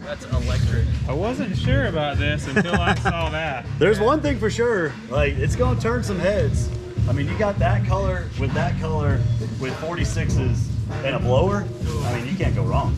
That's electric. I wasn't sure about this until I saw that. There's one thing for sure, like it's gonna turn some heads. I mean, you got that color with 46s and a blower. I mean, you can't go wrong.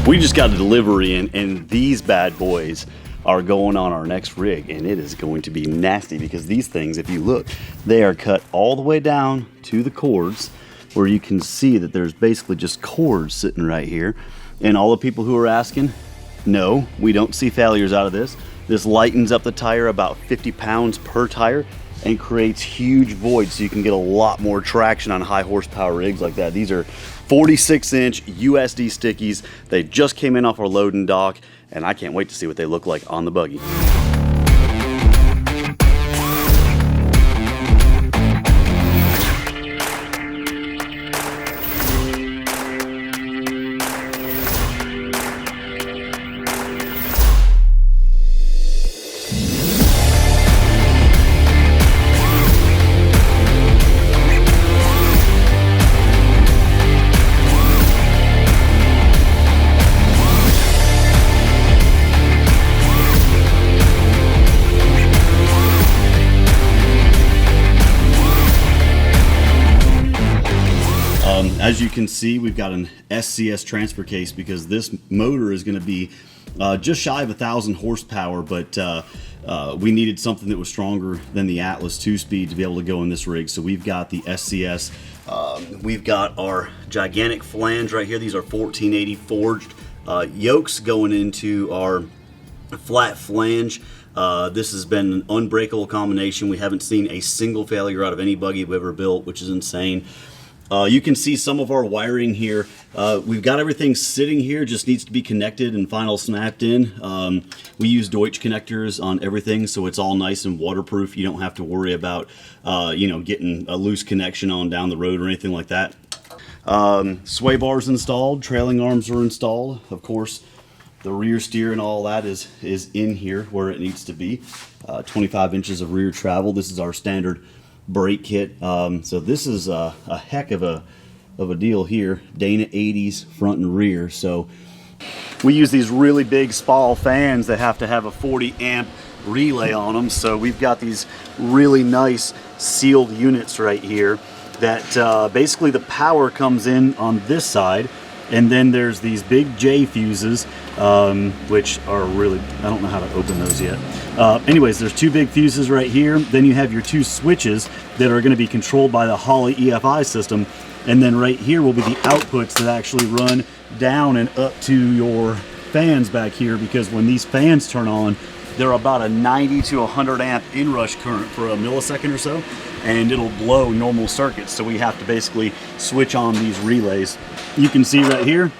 We just got a delivery in, and these bad boys are going on our next rig, and it is going to be nasty because these things, if you look, they are cut all the way down to the cords, where you can see that there's basically just cords sitting right here. And all the people who are asking, no, we don't see failures out of this. This lightens up the tire about 50 pounds per tire and creates huge voids, so you can get a lot more traction on high horsepower rigs like that. These are 46-inch USD stickies. They just came in off our loading dock, and I can't wait to see what they look like on the buggy. As you can see, we've got an SCS transfer case because this motor is going to be just shy of 1,000 horsepower, but we needed something that was stronger than the Atlas 2-speed to be able to go in this rig. So we've got the SCS. We've got our gigantic flange right here. These are 1480 forged yokes going into our flat flange. This has been an unbreakable combination. We haven't seen a single failure out of any buggy we've ever built, which is insane. You can see some of our wiring here. We've got everything sitting here, just needs to be connected and final snapped in. We use Deutsch connectors on everything, so it's all nice and waterproof. You don't have to worry about you know, getting a loose connection on down the road or anything like that. Sway bars installed, trailing arms are installed. Of course, the rear steer and all that is in here where it needs to be. 25 inches of rear travel. This is our standard brake kit. So this is a heck of a deal here. Dana 80s front and rear. So we use these really big SPAL fans that have to have a 40 amp relay on them. So we've got these really nice sealed units right here that basically the power comes in on this side, and then there's these big J fuses, which are really, I don't know how to open those yet. Anyways, there's two big fuses right here. Then you have your two switches that are going to be controlled by the Holley EFI system. And then right here will be the outputs that actually run down and up to your fans back here, because when these fans turn on, they're about a 90 to 100 amp inrush current for a millisecond or so, and it'll blow normal circuits. So we have to basically switch on these relays. You can see right here,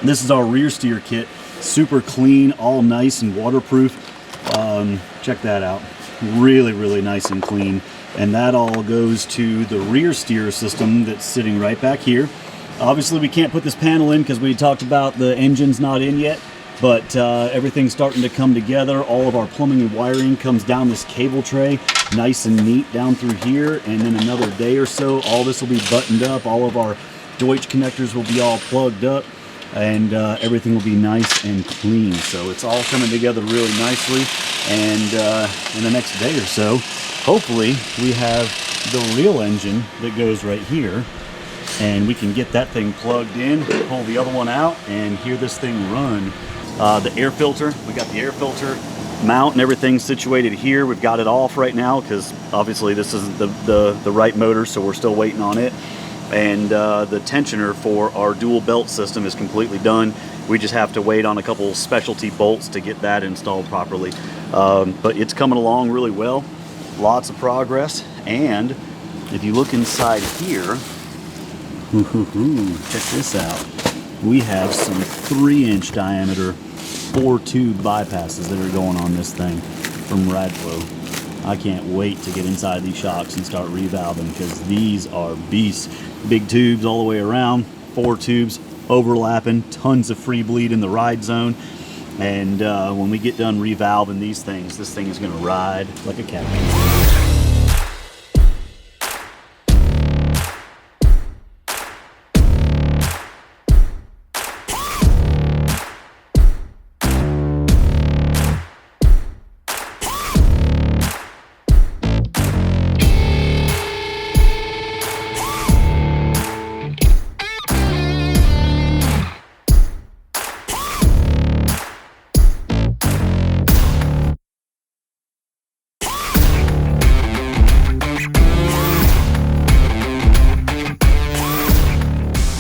this is our rear steer kit. Super clean, all nice and waterproof. Check that out. Really, really nice and clean. and that all goes to the rear steer system that's sitting right back here. Obviously we can't put this panel in because we talked about the engine's not in yet, but everything's starting to come together. All of our plumbing and wiring comes down this cable tray, nice and neat down through here, and in another day or so, all this will be buttoned up. All of our Deutsch connectors will be all plugged up, and everything will be nice and clean. So it's all coming together really nicely, and in the next day or so, hopefully we have the real engine that goes right here, and we can get that thing plugged in, pull the other one out, and hear this thing run. The air filter, we got the air filter mount and everything situated here. We've got it off right now because obviously this isn't the right motor, so we're still waiting on it. And the tensioner for our dual belt system is completely done. We just have to wait on a couple specialty bolts to get that installed properly. But it's coming along really well. Lots of progress. And if you look inside here, check this out. We have some 3-inch diameter 4-tube bypasses that are going on this thing from Radflo. I can't wait to get inside these shocks and start revalving because these are beasts. Big tubes all the way around, 4 tubes overlapping, tons of free bleed in the ride zone. And when we get done revalving these things, this thing is going to ride like a cat.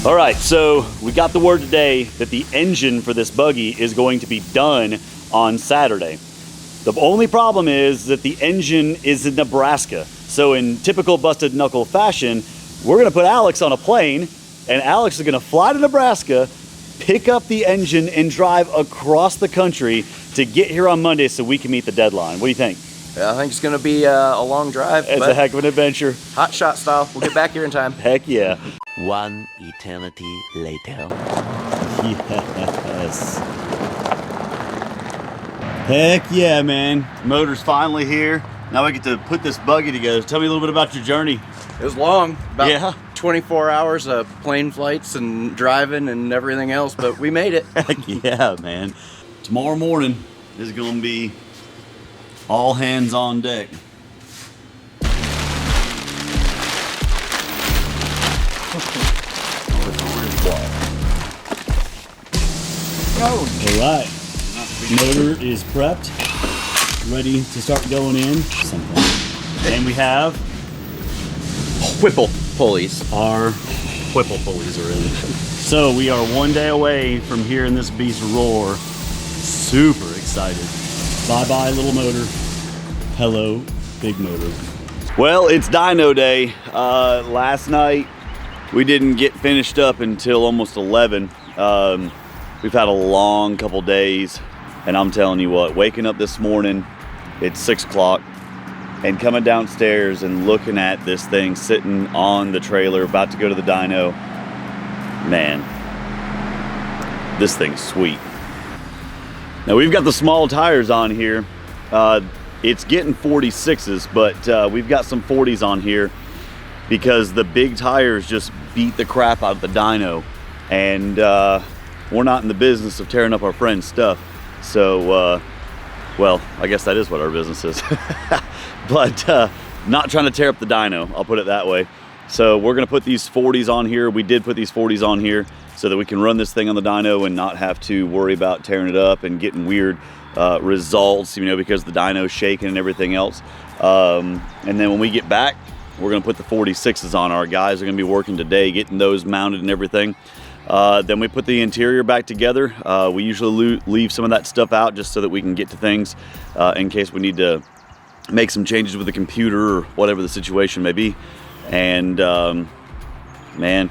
All right, so we got the word today that the engine for this buggy is going to be done on Saturday. The only problem is that the engine is in Nebraska. So in typical Busted Knuckle fashion, we're gonna put Alex on a plane, and Alex is gonna fly to Nebraska, pick up the engine, and drive across the country to get here on Monday so we can meet the deadline. What do you think? Yeah, I think it's gonna be a long drive. It's a heck of an adventure. Hot shot style. We'll get back here in time. Heck yeah. One eternity later. Yes. Heck yeah, man. Motor's finally here. Now we get to put this buggy together. Tell me a little bit about your journey. It was long. About 24 hours of plane flights and driving and everything else, but we made it. Heck yeah, man. Tomorrow morning is gonna be all hands on deck. All right, motor is prepped, ready to start going in. And we have Whipple pulleys. our Whipple pulleys are in. So we are 1 day away from hearing this beast roar. Super excited. Bye-bye, little motor. Hello, big motor. Well, it's Dino day. Last night, we didn't get finished up until almost 11. We've had a long couple days, and I'm telling you what, waking up this morning, it's 6 o'clock, and coming downstairs and looking at this thing sitting on the trailer, about to go to the dyno, man, this thing's sweet. Now we've got the small tires on here. It's getting 46s, but we've got some 40s on here because the big tires just beat the crap out of the dyno, and we're not in the business of tearing up our friends' stuff. So, well, I guess that is what our business is. But not trying to tear up the dyno, I'll put it that way. So we're gonna put these 40s on here. We did put these 40s on here so that we can run this thing on the dyno and not have to worry about tearing it up and getting weird results, you know, because the dyno's shaking and everything else. And then when we get back, we're gonna put the 46s on. Our guys are gonna be working today, getting those mounted and everything. Then we put the interior back together. We usually leave some of that stuff out just so that we can get to things in case we need to make some changes with the computer or whatever the situation may be. And man,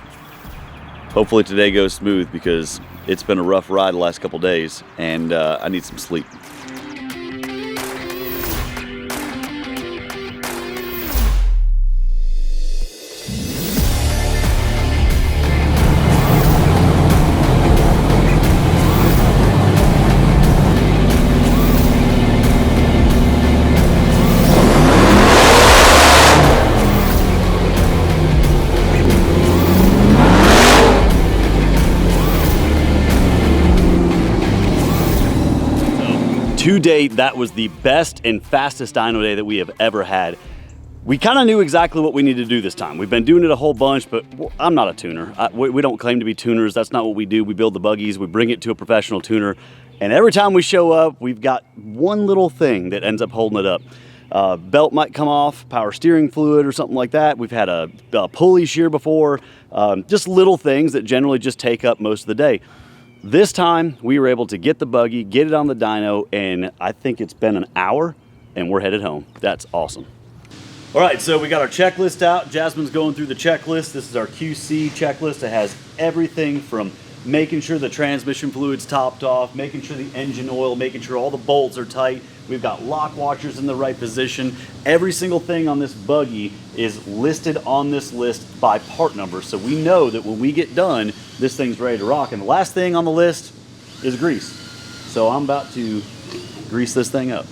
hopefully today goes smooth because it's been a rough ride the last couple days, and I need some sleep. to date, that was the best and fastest dyno day that we have ever had. We kind of knew exactly what we needed to do this time. We've been doing it a whole bunch, but I'm not a tuner. We don't claim to be tuners. That's not what we do. We build the buggies, we bring it to a professional tuner, and every time we show up, we've got one little thing that ends up holding it up. Belt might come off, power steering fluid or something like that. We've had a pulley shear before, just little things that generally just take up most of the day. This time, we were able to get the buggy, get it on the dyno, and I think it's been an hour, and we're headed home. That's awesome. All right, so we got our checklist out. Jasmine's going through the checklist. This is our QC checklist. It has everything from making sure the transmission fluid's topped off, making sure the engine oil, making sure all the bolts are tight. We've got lock washers in the right position. Every single thing on this buggy is listed on this list by part number, so we know that when we get done, this thing's ready to rock. And the last thing on the list is grease. So I'm about to grease this thing up.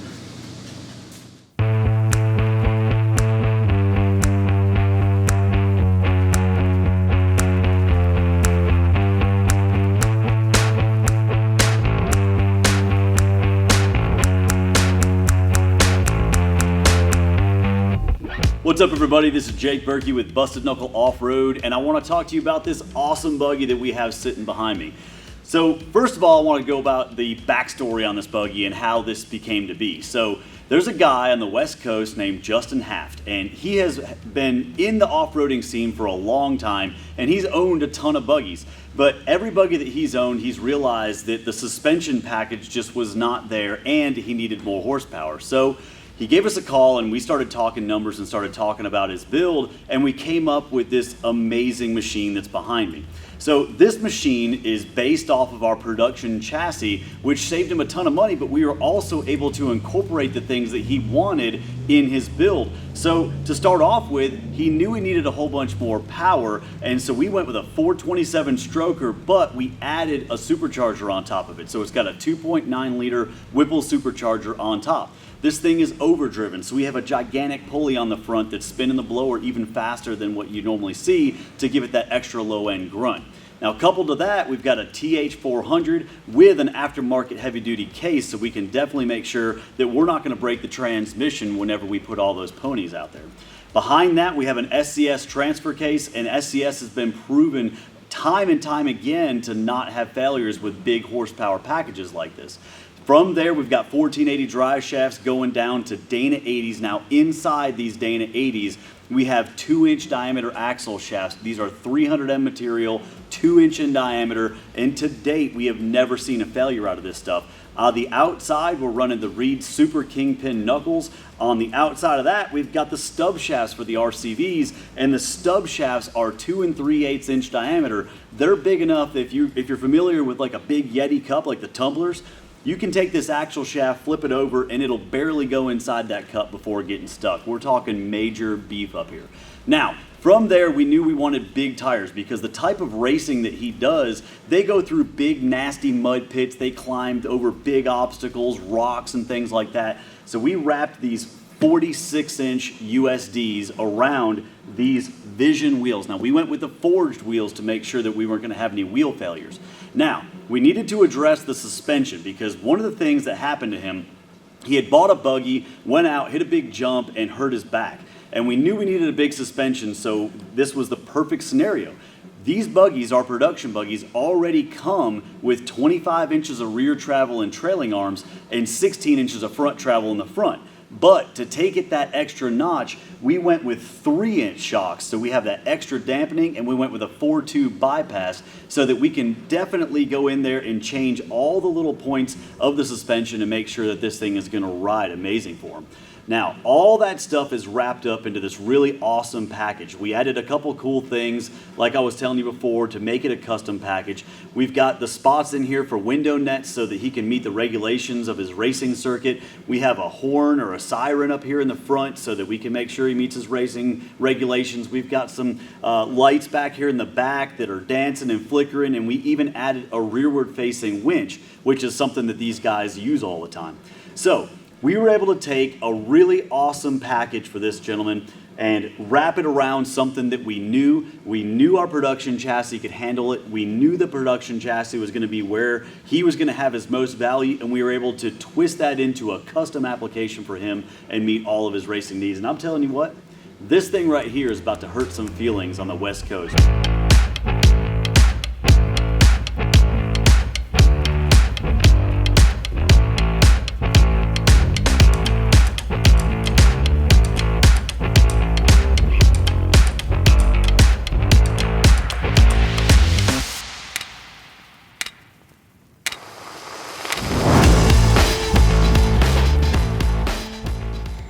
What's up, everybody? This is Jake Burkey with Busted Knuckle Off-Road, and I want to talk to you about this awesome buggy that we have sitting behind me. So first of all, I want to go about the backstory on this buggy and how this became to be. So there's a guy on the West Coast named Justin Haft, and he has been in the off-roading scene for a long time, and he's owned a ton of buggies. But every buggy that he's owned, he's realized that the suspension package just was not there, and he needed more horsepower. So he gave us a call, and we started talking numbers and started talking about his build, and we came up with this amazing machine that's behind me. So this machine is based off of our production chassis, which saved him a ton of money, but we were also able to incorporate the things that he wanted in his build. So to start off with, he knew he needed a whole bunch more power, and so we went with a 427 stroker, but we added a supercharger on top of it. So it's got a 2.9 liter Whipple supercharger on top. This thing is overdriven, so we have a gigantic pulley on the front that's spinning the blower even faster than what you normally see to give it that extra low-end grunt. Now, coupled to that, we've got a TH400 with an aftermarket heavy-duty case, so we can definitely make sure that we're not going to break the transmission whenever we put all those ponies out there. Behind that, we have an SCS transfer case, and SCS has been proven time and time again to not have failures with big horsepower packages like this. From there, we've got 1480 drive shafts going down to Dana 80s. Now, inside these Dana 80s, we have 2-inch diameter axle shafts. These are 300M material, 2-inch in diameter, and to date, we have never seen a failure out of this stuff. The outside, we're running the Reed Super Kingpin knuckles. On the outside of that, we've got the stub shafts for the RCVs, and the stub shafts are 2 3/8 inch diameter. They're big enough that if you're familiar with like a big Yeti cup, like the tumblers, you can take this axle shaft, flip it over, and it'll barely go inside that cup before getting stuck. We're talking major beef up here. Now, from there, we knew we wanted big tires because the type of racing that he does, they go through big, nasty mud pits. They climbed over big obstacles, rocks, and things like that. So we wrapped these 46-inch USDs around these Vision wheels. Now, we went with the forged wheels to make sure that we weren't going to have any wheel failures. Now, we needed to address the suspension because one of the things that happened to him, he had bought a buggy, went out, hit a big jump, and hurt his back. And we knew we needed a big suspension, so this was the perfect scenario. These buggies, our production buggies, already come with 25 inches of rear travel and trailing arms and 16 inches of front travel in the front. But to take it that extra notch, we went with 3-inch shocks, so we have that extra dampening, and we went with a 4-tube bypass so that we can definitely go in there and change all the little points of the suspension and make sure that this thing is going to ride amazing for him. Now, all that stuff is wrapped up into this really awesome package. We added a couple cool things, like I was telling you before, to make it a custom package. We've got the spots in here for window nets so that he can meet the regulations of his racing circuit. We have a horn or a siren up here in the front so that we can make sure he meets his racing regulations. We've got some lights back here in the back that are dancing and flickering, and we even added a rearward-facing winch, which is something that these guys use all the time. So we were able to take a really awesome package for this gentleman, and wrap it around something that we knew. We knew our production chassis could handle it. We knew the production chassis was going to be where he was going to have his most value, and we were able to twist that into a custom application for him and meet all of his racing needs. And I'm telling you what, this thing right here is about to hurt some feelings on the West Coast.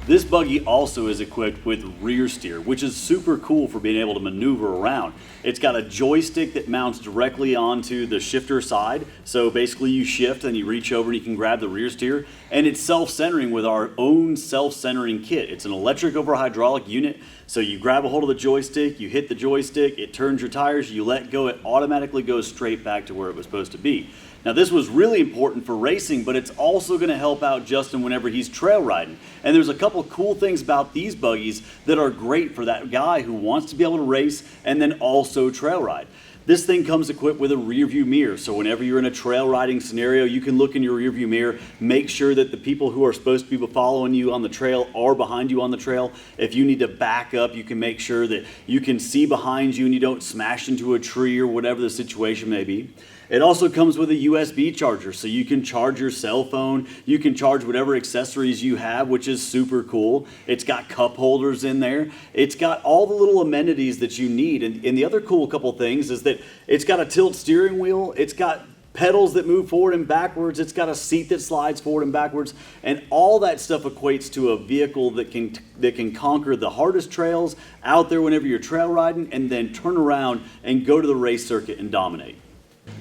This buggy also is equipped with rear steer, which is super cool for being able to maneuver around. It's got a joystick that mounts directly onto the shifter side. So basically you shift and you reach over and you can grab the rear steer. And it's self-centering with our own self-centering kit. It's an electric over hydraulic unit. So you grab a hold of the joystick, you hit the joystick, it turns your tires, you let go, it automatically goes straight back to where it was supposed to be. Now this was really important for racing, but it's also going to help out Justin whenever he's trail riding. And there's a couple cool things about these buggies that are great for that guy who wants to be able to race and then also trail ride. This thing comes equipped with a rear view mirror, so whenever you're in a trail riding scenario, you can look in your rear view mirror, make sure that the people who are supposed to be following you on the trail are behind you on the trail. If you need to back up, you can make sure that you can see behind you and you don't smash into a tree or whatever the situation may be. It also comes with a USB charger, so you can charge your cell phone, you can charge whatever accessories you have, which is super cool. It's got cup holders in there. It's got all the little amenities that you need. And the other cool couple things is that it's got a tilt steering wheel, it's got pedals that move forward and backwards, it's got a seat that slides forward and backwards, and all that stuff equates to a vehicle that can conquer the hardest trails out there whenever you're trail riding, and then turn around and go to the race circuit and dominate.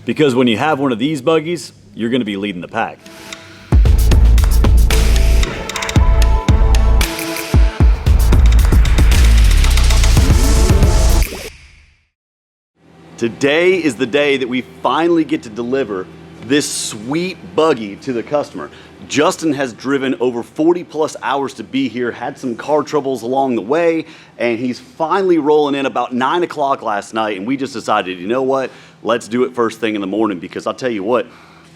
Because when you have one of these buggies, you're going to be leading the pack. Today is the day that we finally get to deliver this sweet buggy to the customer. Justin has driven over 40 plus hours to be here, had some car troubles along the way, and he's finally rolling in about 9 o'clock last night, and we just decided, you know what, let's do it first thing in the morning, because I'll tell you what,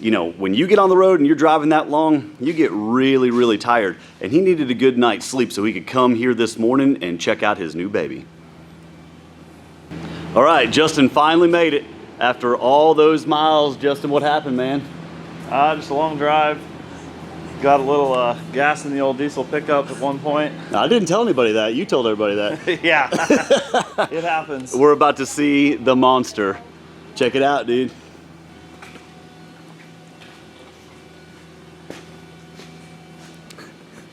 you know, when you get on the road and you're driving that long, you get really, really tired, and he needed a good night's sleep so he could come here this morning and check out his new baby. All right, Justin finally made it. After all those miles, Justin, what happened, man? Just a long drive. Got a little gas in the old diesel pickup at one point. I didn't tell anybody that. You told everybody that. Yeah, it happens. We're about to see the monster. Check it out, dude.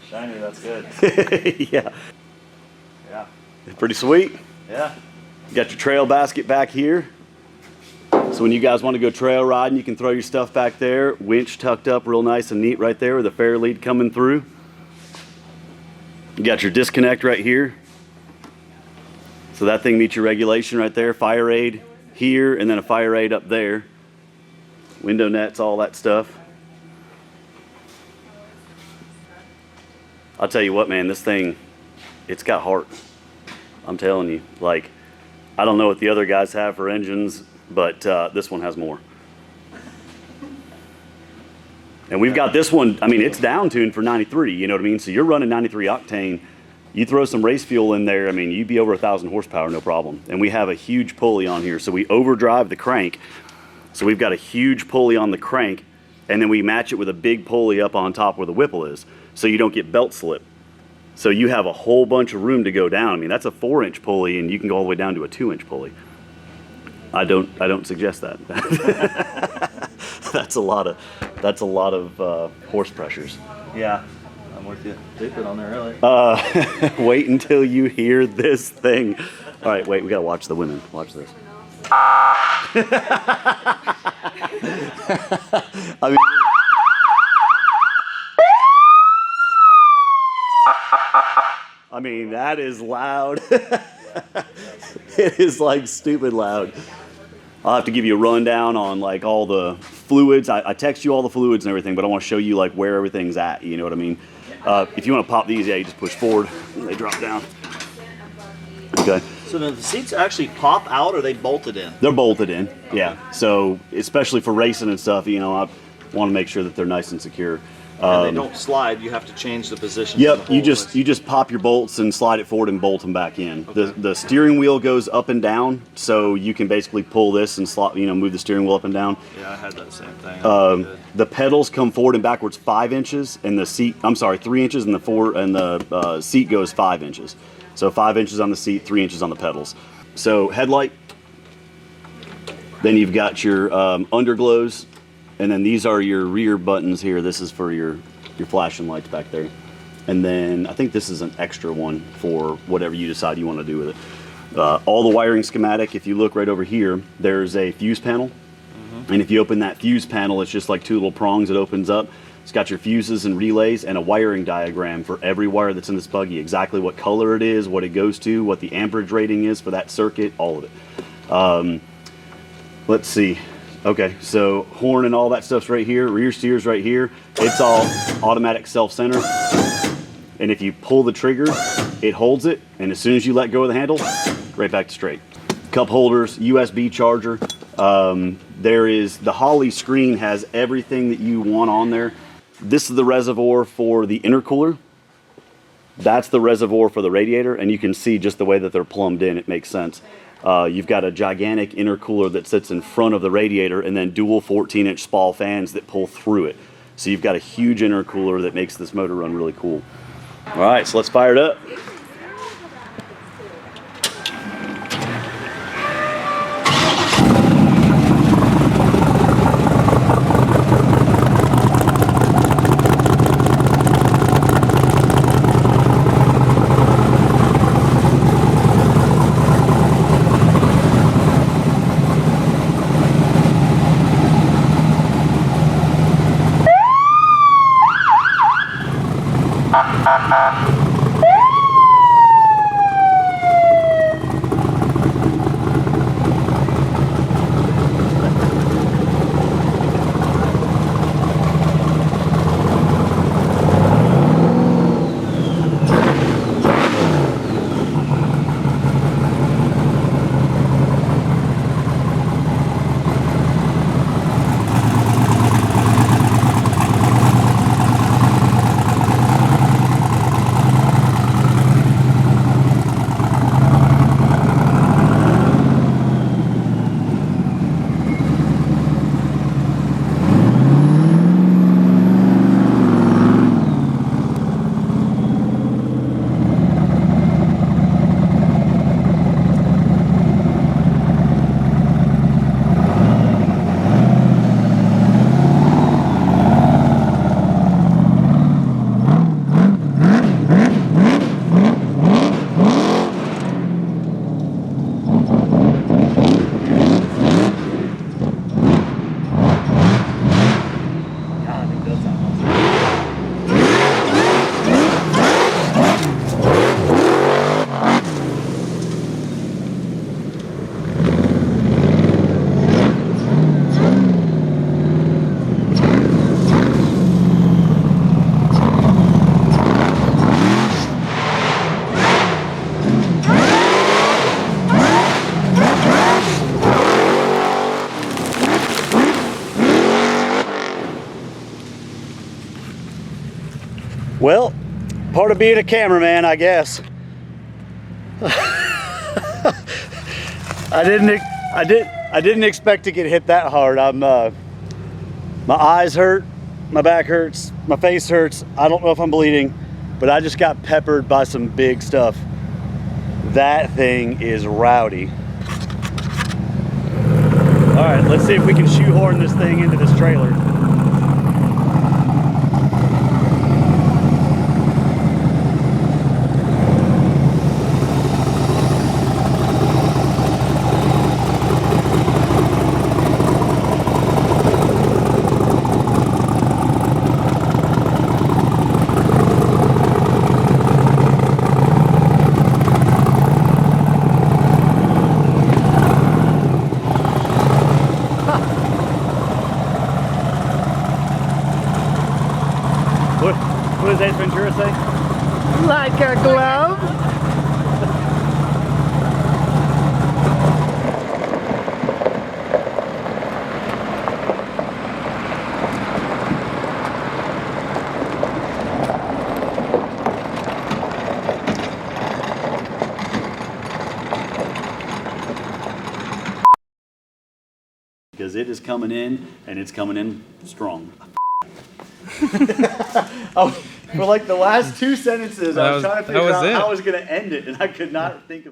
Shiny, that's good. Yeah. Yeah. Pretty sweet. Yeah. You got your trail basket back here. So when you guys want to go trail riding, you can throw your stuff back there. Winch tucked up real nice and neat right there with a fair lead coming through. You got your disconnect right here. So that thing meets your regulation right there. Fire aid here and then a fire aid up there. Window nets, all that stuff. I'll tell you what, man, this thing, it's got heart. I'm telling you, like, I don't know what the other guys have for engines, but this one has more. And we've got this one, I mean, it's down tuned for 93, you know what I mean? So you're running 93 octane, you throw some race fuel in there, I mean, you'd be over 1,000 horsepower, no problem. And we have a huge pulley on here, so we overdrive the crank. So we've got a huge pulley on the crank, and then we match it with a big pulley up on top where the whipple is, so you don't get belt slip. So you have a whole bunch of room to go down. I mean, that's a 4-inch pulley, and you can go all the way down to a 2-inch pulley. I don't suggest that. That's a lot of horse pressures. Yeah, I'm with you. Deep it on there, really. Wait until you hear this thing. All right, wait, we gotta watch the women. Watch this. I mean, that is loud. It is like stupid loud. I'll have to give you a rundown on like all the fluids. I text you all the fluids and everything, but I want to show you like where everything's at. You know what I mean? If you want to pop these, yeah, you just push forward and they drop down. Okay. So do the seats actually pop out, or are they bolted in? They're bolted in, yeah. So especially for racing and stuff, you know, I want to make sure that they're nice and secure. And they don't slide. You have to change the position. Yep, you just pop your bolts and slide it forward and bolt them back in. Okay. The steering wheel goes up and down, so you can basically pull this and slot, you know, move the steering wheel up and down. Yeah, I had that same thing. The pedals come forward and backwards 5 inches, and the seat, I'm sorry, 3 inches, and the seat goes 5 inches. So 5 inches on the seat, 3 inches on the pedals. So headlight. Then you've got your underglows. And then these are your rear buttons here. This is for your flashing lights back there. And then I think this is an extra one for whatever you decide you want to do with it. All the wiring schematic, if you look right over here, there's a fuse panel. And if you open that fuse panel, it's just like 2 little prongs that opens up. It's got your fuses and relays and a wiring diagram for every wire that's in this buggy, exactly what color it is, what it goes to, what the amperage rating is for that circuit, all of it. Let's see. Okay, so horn and all that stuff's right here. Rear steer's right here. It's all automatic self-center. And if you pull the trigger, it holds it. And as soon as you let go of the handle, right back to straight. Cup holders, USB charger. There is, the Holley screen has everything that you want on there. This is the reservoir for the intercooler. That's the reservoir for the radiator. And you can see just the way that they're plumbed in, it makes sense. You've got a gigantic intercooler that sits in front of the radiator, and then dual 14-inch spall fans that pull through it. So you've got a huge intercooler that makes this motor run really cool. All right, so let's fire it up. Well, part of being a cameraman, I guess. I didn't expect to get hit that hard. My eyes hurt, my back hurts, my face hurts. I don't know if I'm bleeding, but I just got peppered by some big stuff. That thing is rowdy. All right, let's see if we can shoehorn this thing into this trailer. What does Ace Ventura say? Like a glove. because it is coming in, and it's coming in strong. For like the last 2 sentences, I was trying to figure out how I was going to end it, and I could not think of something.